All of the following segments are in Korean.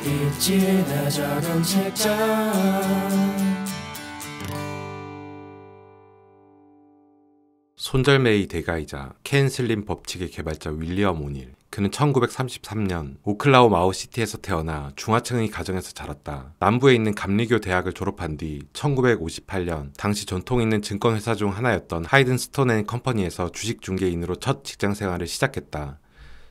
빛이 적은 책장. 손절매의 대가이자 켄 슬림 법칙의 개발자 윌리엄 오닐. 그는 1933년 오클라호마시티에서 태어나 중하층의 가정에서 자랐다. 남부에 있는 감리교 대학을 졸업한 뒤 1958년 당시 전통 있는 증권회사 중 하나였던 하이든 스톤 앤 컴퍼니에서 주식 중개인으로 첫 직장 생활을 시작했다.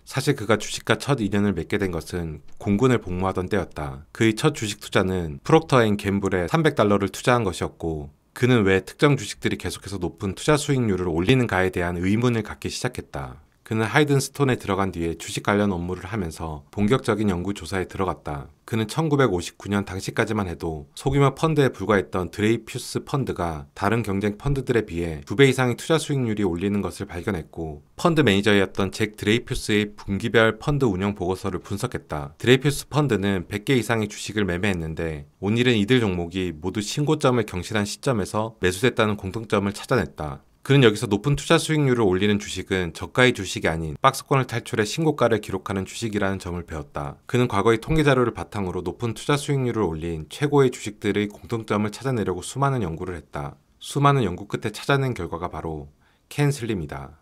사실 그가 주식과 첫 인연을 맺게 된 것은 공군을 복무하던 때였다. 그의 첫 주식 투자는 프록터 앤 갬블에 $300를 투자한 것이었고, 그는 왜 특정 주식들이 계속해서 높은 투자 수익률을 올리는가에 대한 의문을 갖기 시작했다. 그는 하이든 스톤에 들어간 뒤에 주식 관련 업무를 하면서 본격적인 연구 조사에 들어갔다. 그는 1959년 당시까지만 해도 소규모 펀드에 불과했던 드레이퓨스 펀드가 다른 경쟁 펀드들에 비해 2배 이상의 투자 수익률이 올리는 것을 발견했고, 펀드 매니저였던 잭 드레이퓨스의 분기별 펀드 운영 보고서를 분석했다. 드레이퓨스 펀드는 100개 이상의 주식을 매매했는데 오닐은 이들 종목이 모두 신고점을 경신한 시점에서 매수됐다는 공통점을 찾아냈다. 그는 여기서 높은 투자 수익률을 올리는 주식은 저가의 주식이 아닌 박스권을 탈출해 신고가를 기록하는 주식이라는 점을 배웠다. 그는 과거의 통계 자료를 바탕으로 높은 투자 수익률을 올린 최고의 주식들의 공통점을 찾아내려고 수많은 연구를 했다. 수많은 연구 끝에 찾아낸 결과가 바로 켄 슬림이다.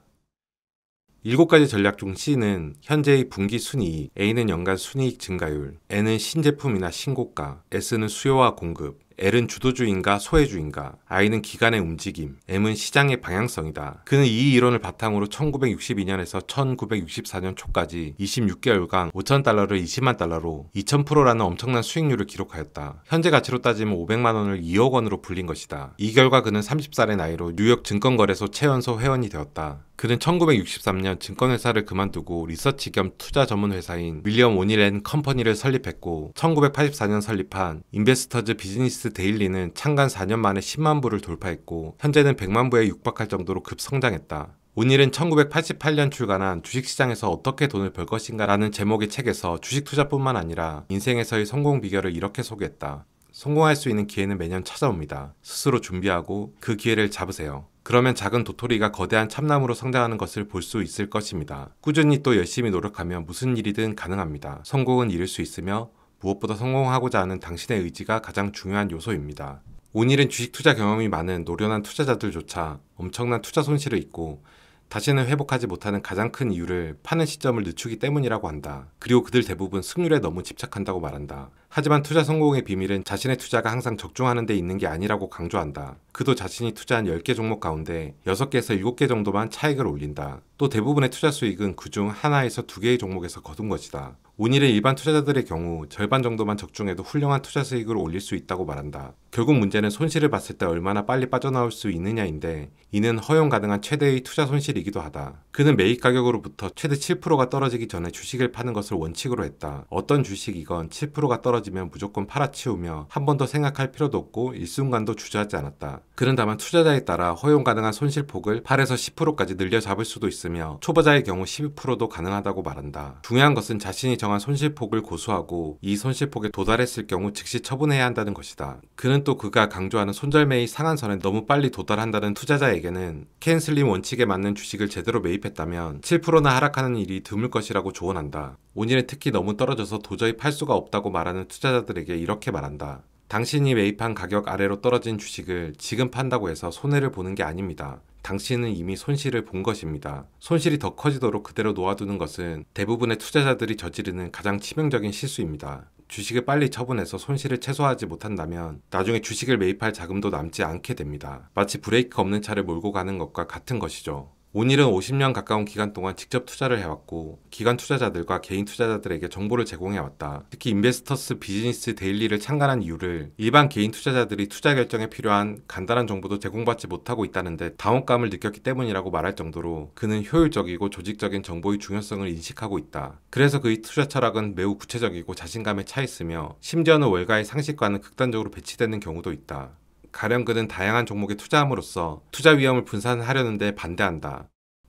7가지 전략 중 C는 현재의 분기 순이익, A는 연간 순이익 증가율, N은 신제품이나 신고가, S는 수요와 공급, L은 주도주의인가 소외주의인가, I는 기간의 움직임, M은 시장의 방향성이다. 그는 이 이론을 바탕으로 1962년에서 1964년 초까지 26개월간 $5,000를 20만 달러로 2000%라는 엄청난 수익률을 기록하였다. 현재 가치로 따지면 500만 원을 2억 원으로 불린 것이다. 이 결과 그는 30살의 나이로 뉴욕 증권거래소 최연소 회원이 되었다. 그는 1963년 증권회사를 그만두고 리서치 겸 투자 전문 회사인 윌리엄 오닐 앤 컴퍼니를 설립했고, 1984년 설립한 인베스터즈 비즈니스 데일리는 창간 4년 만에 10만 부를 돌파했고, 현재는 100만 부에 육박할 정도로 급성장했다. 오닐은 1988년 출간한 주식시장에서 어떻게 돈을 벌 것인가 라는 제목의 책에서 주식 투자뿐만 아니라 인생에서의 성공 비결을 이렇게 소개했다. 성공할 수 있는 기회는 매년 찾아옵니다. 스스로 준비하고 그 기회를 잡으세요. 그러면 작은 도토리가 거대한 참나무로 성장하는 것을 볼 수 있을 것입니다. 꾸준히 또 열심히 노력하면 무슨 일이든 가능합니다. 성공은 이룰 수 있으며 무엇보다 성공하고자 하는 당신의 의지가 가장 중요한 요소입니다. 오닐은 주식 투자 경험이 많은 노련한 투자자들조차 엄청난 투자 손실을 입고 다시는 회복하지 못하는 가장 큰 이유를 파는 시점을 늦추기 때문이라고 한다. 그리고 그들 대부분 승률에 너무 집착한다고 말한다. 하지만 투자 성공의 비밀은 자신의 투자가 항상 적중하는 데 있는 게 아니라고 강조한다. 그도 자신이 투자한 10개 종목 가운데 6개에서 7개 정도만 차익을 올린다. 또 대부분의 투자 수익은 그중 하나에서 2개의 종목에서 거둔 것이다. 오닐은 일반 투자자들의 경우 절반 정도만 적중해도 훌륭한 투자 수익을 올릴 수 있다고 말한다. 결국 문제는 손실을 봤을 때 얼마나 빨리 빠져나올 수 있느냐인데, 이는 허용 가능한 최대의 투자 손실이기도 하다. 그는 매입 가격으로부터 최대 7%가 떨어지기 전에 주식을 파는 것을 원칙으로 했다. 어떤 주식이건 7%가 떨어지면 무조건 팔아치우며 한 번 더 생각할 필요도 없고 일순간도 주저하지 않았다. 그는 다만 투자자에 따라 허용 가능한 손실폭을 8에서 10%까지 늘려 잡을 수도 있으며 초보자의 경우 12%도 가능하다고 말한다. 중요한 것은 자신이 정한 손실폭을 고수하고 이 손실폭에 도달했을 경우 즉시 처분해야 한다는 것이다. 그는 또 그가 강조하는 손절매의 상한선에 너무 빨리 도달한다는 투자자에게는 켄 슬림 원칙에 맞는 주식을 제대로 매입했다면 7%나 하락하는 일이 드물 것이라고 조언한다. 오닐은 특히 너무 떨어져서 도저히 팔 수가 없다고 말하는 투자자들에게 이렇게 말한다. 당신이 매입한 가격 아래로 떨어진 주식을 지금 판다고 해서 손해를 보는 게 아닙니다. 당신은 이미 손실을 본 것입니다. 손실이 더 커지도록 그대로 놓아두는 것은 대부분의 투자자들이 저지르는 가장 치명적인 실수입니다. 주식을 빨리 처분해서 손실을 최소화하지 못한다면 나중에 주식을 매입할 자금도 남지 않게 됩니다. 마치 브레이크 없는 차를 몰고 가는 것과 같은 것이죠. 오닐은 50년 가까운 기간 동안 직접 투자를 해왔고, 기관 투자자들과 개인 투자자들에게 정보를 제공해왔다. 특히 인베스터스 비즈니스 데일리를 창간한 이유를 일반 개인 투자자들이 투자 결정에 필요한 간단한 정보도 제공받지 못하고 있다는데 당혹감을 느꼈기 때문이라고 말할 정도로 그는 효율적이고 조직적인 정보의 중요성을 인식하고 있다. 그래서 그의 투자 철학은 매우 구체적이고 자신감에 차 있으며 심지어는 월가의 상식과는 극단적으로 배치되는 경우도 있다. 가령 그는 다양한 종목에 투자함으로써 투자 위험을 분산하려는 데 반대한다.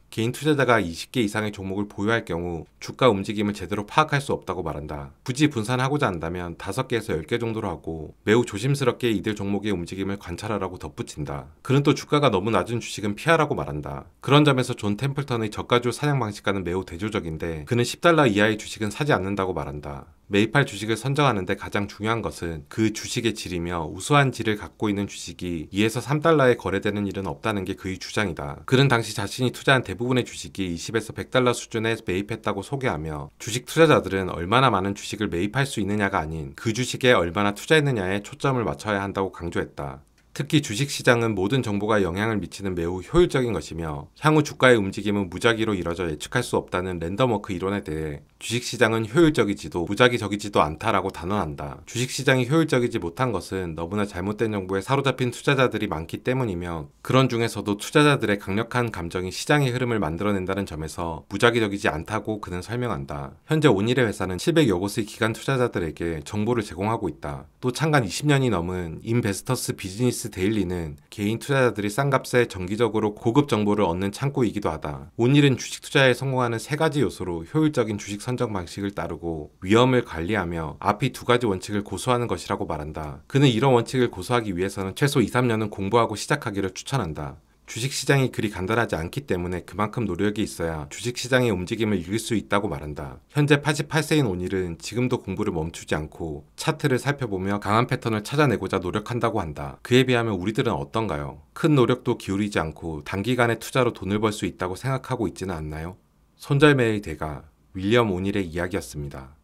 개인 투자자가 20개 이상의 종목을 보유할 경우 주가 움직임을 제대로 파악할 수 없다고 말한다. 굳이 분산하고자 한다면 5개에서 10개 정도로 하고 매우 조심스럽게 이들 종목의 움직임을 관찰하라고 덧붙인다. 그는 또 주가가 너무 낮은 주식은 피하라고 말한다. 그런 점에서 존 템플턴의 저가주 사냥 방식과는 매우 대조적인데, 그는 $10 이하의 주식은 사지 않는다고 말한다. 매입할 주식을 선정하는데 가장 중요한 것은 그 주식의 질이며 우수한 질을 갖고 있는 주식이 2에서 3달러에 거래되는 일은 없다는 게 그의 주장이다. 그는 당시 자신이 투자한 대부분의 주식이 20에서 100달러 수준에 매입했다고 소개하며 주식 투자자들은 얼마나 많은 주식을 매입할 수 있느냐가 아닌 그 주식에 얼마나 투자했느냐에 초점을 맞춰야 한다고 강조했다. 특히 주식시장은 모든 정보가 영향을 미치는 매우 효율적인 것이며 향후 주가의 움직임은 무작위로 이뤄져 예측할 수 없다는 랜덤워크 이론에 대해 주식시장은 효율적이지도 무작위적이지도 않다라고 단언한다. 주식시장이 효율적이지 못한 것은 너무나 잘못된 정보에 사로잡힌 투자자들이 많기 때문이며 그런 중에서도 투자자들의 강력한 감정이 시장의 흐름을 만들어낸다는 점에서 무작위적이지 않다고 그는 설명한다. 현재 온일의 회사는 700여 곳의 기관 투자자들에게 정보를 제공하고 있다. 또 창간 20년이 넘은 인베스터스 비즈니스 데일리는 개인 투자자들이 싼 값에 정기적으로 고급 정보를 얻는 창구이기도 하다. 온일은 주식 투자에 성공하는 3가지 요소로 효율적인 주식 선정 방식을 따르고 위험을 관리하며 앞이 2가지 원칙을 고수하는 것이라고 말한다. 그는 이런 원칙을 고수하기 위해서는 최소 2-3년은 공부하고 시작하기를 추천한다. 주식시장이 그리 간단하지 않기 때문에 그만큼 노력이 있어야 주식시장의 움직임을 읽을 수 있다고 말한다. 현재 88세인 온일은 지금도 공부를 멈추지 않고 차트를 살펴보며 강한 패턴을 찾아내고자 노력한다고 한다. 그에 비하면 우리들은 어떤가요? 큰 노력도 기울이지 않고 단기간에 투자로 돈을 벌 수 있다고 생각하고 있지는 않나요? 손절매의 대가 윌리엄 온일의 이야기였습니다.